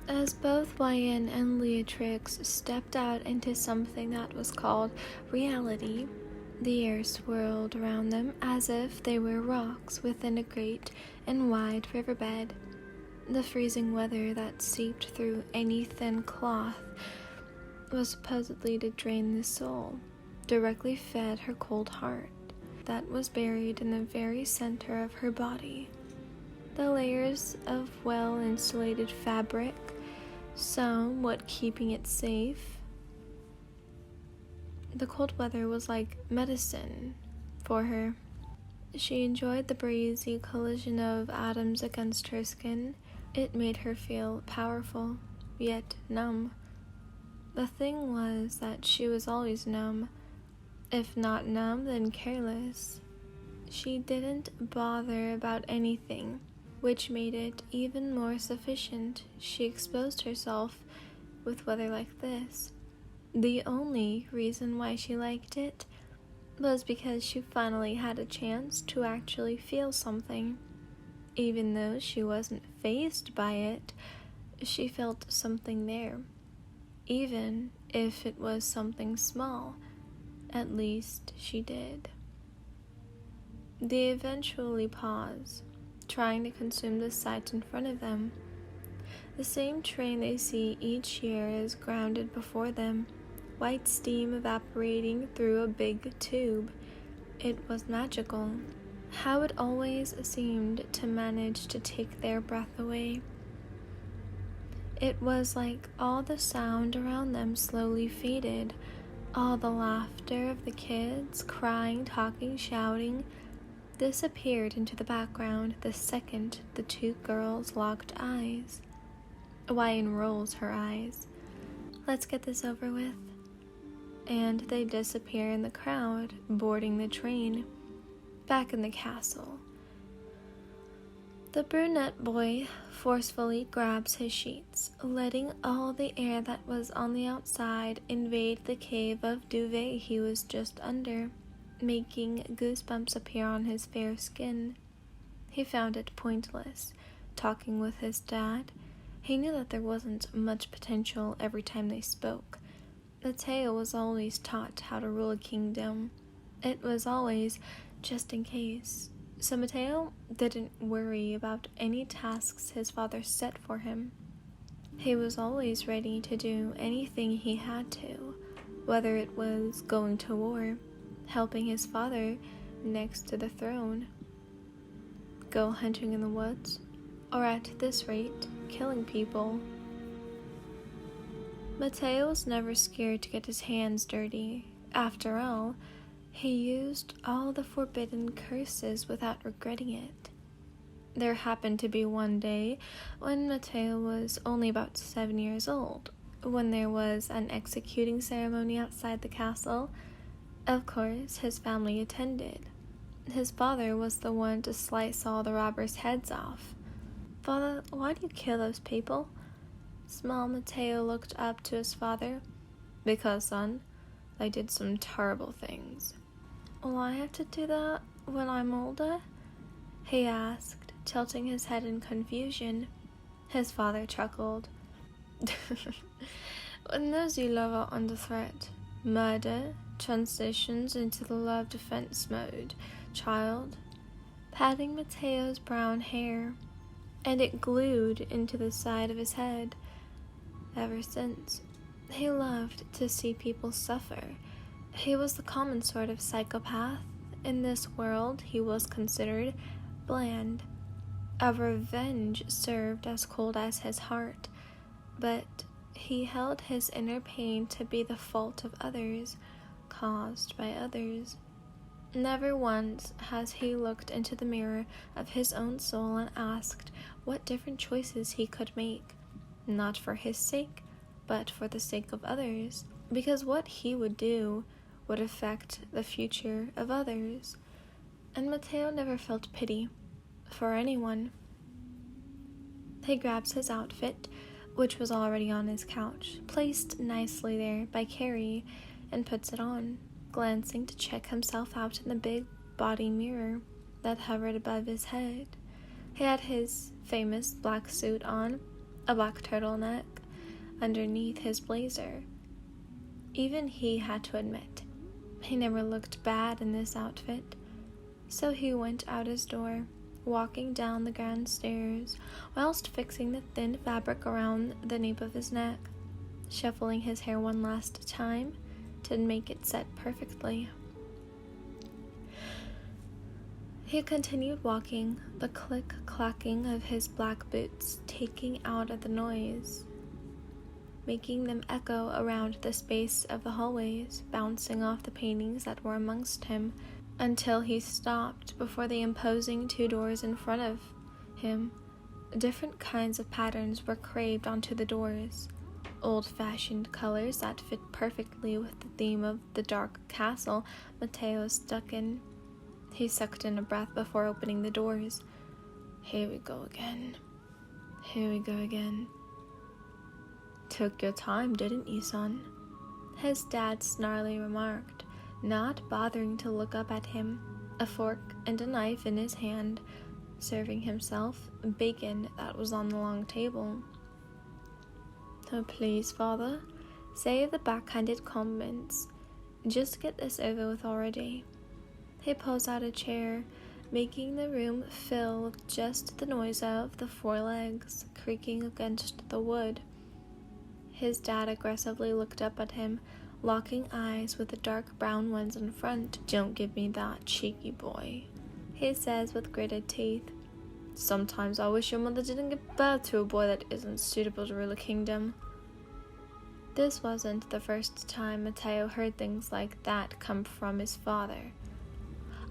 As both Wyan and Leatrix stepped out into something that was called reality, the air swirled around them as if they were rocks within a great and wide riverbed. The freezing weather that seeped through any thin cloth was supposedly to drain the soul, directly fed her cold heart that was buried in the very center of her body. The layers of well-insulated fabric, somewhat keeping it safe. The cold weather was like medicine for her. She enjoyed the breezy collision of atoms against her skin. It made her feel powerful, yet numb. The thing was that she was always numb. If not numb, then careless. She didn't bother about anything, which made it even more sufficient she exposed herself with weather like this. The only reason why she liked it was because she finally had a chance to actually feel something. Even though she wasn't fazed by it, she felt something there. Even if it was something small, at least she did. They eventually pause, trying to consume the sight in front of them. The same train they see each year is grounded before them, white steam evaporating through a big tube. It was magical. How it always seemed to manage to take their breath away. It was like all the sound around them slowly faded. All the laughter of the kids, crying, talking, shouting, disappeared into the background the second the two girls locked eyes. Wyan rolls her eyes. Let's get this over with. And they disappear in the crowd, boarding the train. Back in the castle. The brunette boy forcefully grabs his sheets, letting all the air that was on the outside invade the cave of duvet he was just under, making goosebumps appear on his fair skin. He found it pointless, talking with his dad. He knew that there wasn't much potential every time they spoke. Mattheo was always taught how to rule a kingdom. It was always just in case. So Mattheo didn't worry about any tasks his father set for him. He was always ready to do anything he had to, whether it was going to war, helping his father next to the throne, go hunting in the woods, or at this rate, killing people. Mattheo was never scared to get his hands dirty. After all, he used all the forbidden curses without regretting it. There happened to be one day when Mattheo was only about 7 years old, when there was an executing ceremony outside the castle. Of course, his family attended. His father was the one to slice all the robbers' heads off. "Father, why do you kill those people?" Small Mattheo looked up to his father. "Because, son, they did some terrible things." "Will I have to do that when I'm older?" he asked, tilting his head in confusion. His father chuckled. "When those you love are under threat, murder transitions into the love defense mode, child," patting Matteo's brown hair, and it glued into the side of his head. Ever since, he loved to see people suffer. He was the common sort of psychopath. In this world, he was considered bland. A revenge served as cold as his heart, but he held his inner pain to be the fault of others, caused by others. Never once has he looked into the mirror of his own soul and asked what different choices he could make, not for his sake, but for the sake of others, because what he would do would affect the future of others. And Mattheo never felt pity for anyone. He grabs his outfit, which was already on his couch, placed nicely there by Carrie, and puts it on, glancing to check himself out in the big body mirror that hovered above his head. He had his famous black suit on, a black turtleneck underneath his blazer. Even he had to admit, he never looked bad in this outfit. So he went out his door, walking down the grand stairs, whilst fixing the thin fabric around the nape of his neck, shuffling his hair one last time to make it set perfectly. He continued walking, the click-clacking of his black boots taking out of the noise, making them echo around the space of the hallways, bouncing off the paintings that were amongst him, until he stopped before the imposing 2 doors in front of him. Different kinds of patterns were carved onto the doors, old-fashioned colors that fit perfectly with the theme of the dark castle Mattheo stuck in. He sucked in a breath before opening the doors. Here we go again. Here we go again. Took your time, didn't you, son? His dad snarly remarked, not bothering to look up at him, a fork and a knife in his hand, serving himself bacon that was on the long table. Oh, please, father, save the backhanded comments. Just get this over with already. He pulls out a chair, making the room fill with just the noise of the 4 legs creaking against the wood. His dad aggressively looked up at him, locking eyes with the dark brown ones in front. Don't give me that, cheeky boy, he says with gritted teeth. Sometimes I wish your mother didn't give birth to a boy that isn't suitable to rule a kingdom. This wasn't the first time Mattheo heard things like that come from his father.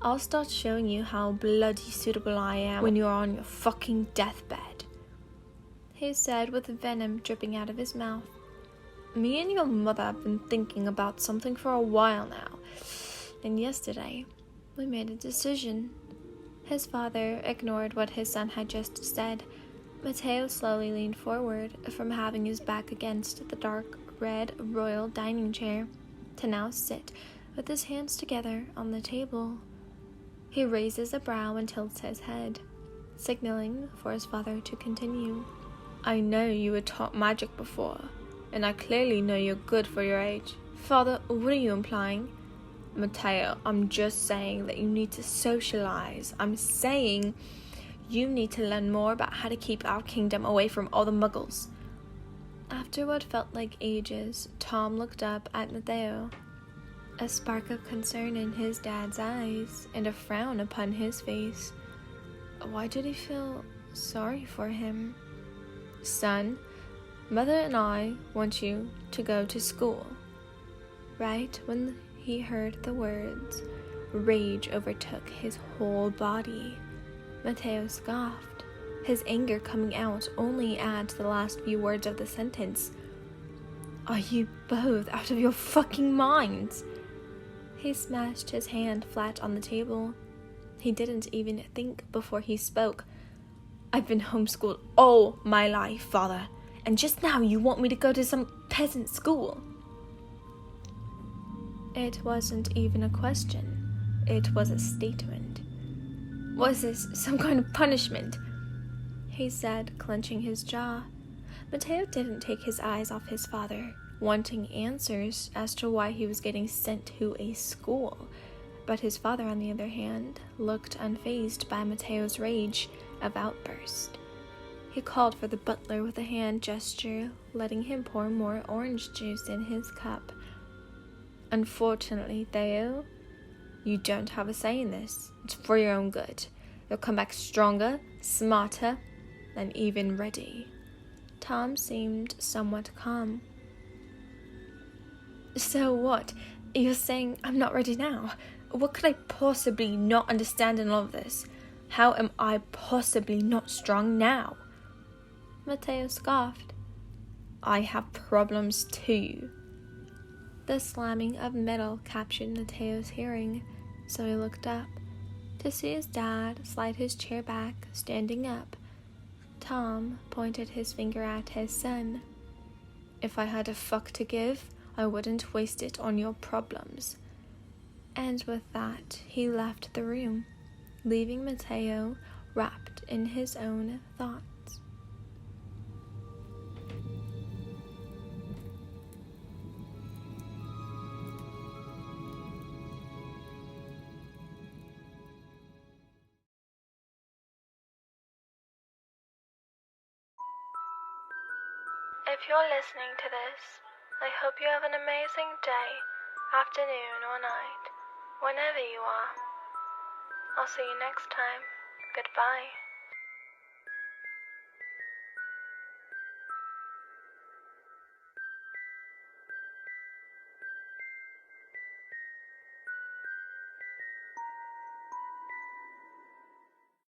I'll start showing you how bloody suitable I am when you're on your fucking deathbed, he said with venom dripping out of his mouth. Me and your mother have been thinking about something for a while now, and yesterday we made a decision. His father ignored what his son had just said. Mattheo slowly leaned forward from having his back against the dark red royal dining chair to now sit with his hands together on the table. He raises a brow and tilts his head, signaling for his father to continue. I know you were taught magic before, and I clearly know you're good for your age. Father, what are you implying? Mattheo, I'm just saying that you need to socialize. I'm saying you need to learn more about how to keep our kingdom away from all the muggles. After what felt like ages, Tom looked up at Mattheo, a spark of concern in his dad's eyes and a frown upon his face. Why did he feel sorry for him? Son, Mother and I want you to go to school. Right when he heard the words, rage overtook his whole body. Mattheo scoffed, his anger coming out only at the last few words of the sentence. Are you both out of your fucking minds? He smashed his hand flat on the table. He didn't even think before he spoke. I've been homeschooled all my life, father, and just now you want me to go to some peasant school. It wasn't even a question. It was a statement. Was this some kind of punishment? He said, clenching his jaw. Mattheo didn't take his eyes off his father, wanting answers as to why he was getting sent to a school. But his father, on the other hand, looked unfazed by Matteo's rage of outburst. He called for the butler with a hand gesture, letting him pour more orange juice in his cup. Unfortunately, Theo, you don't have a say in this. It's for your own good. You'll come back stronger, smarter, and even ready. Tom seemed somewhat calm. So what? You're saying I'm not ready now? What could I possibly not understand in all of this? How am I possibly not strong now? Mattheo scoffed. I have problems too. The slamming of metal captured Matteo's hearing, so he looked up to see his dad slide his chair back, standing up. Tom pointed his finger at his son. If I had a fuck to give, I wouldn't waste it on your problems. And with that, he left the room, leaving Mattheo wrapped in his own thoughts. if you're listening to this, I hope you have an amazing day, afternoon, or night, whenever you are. I'll see you next time. Goodbye.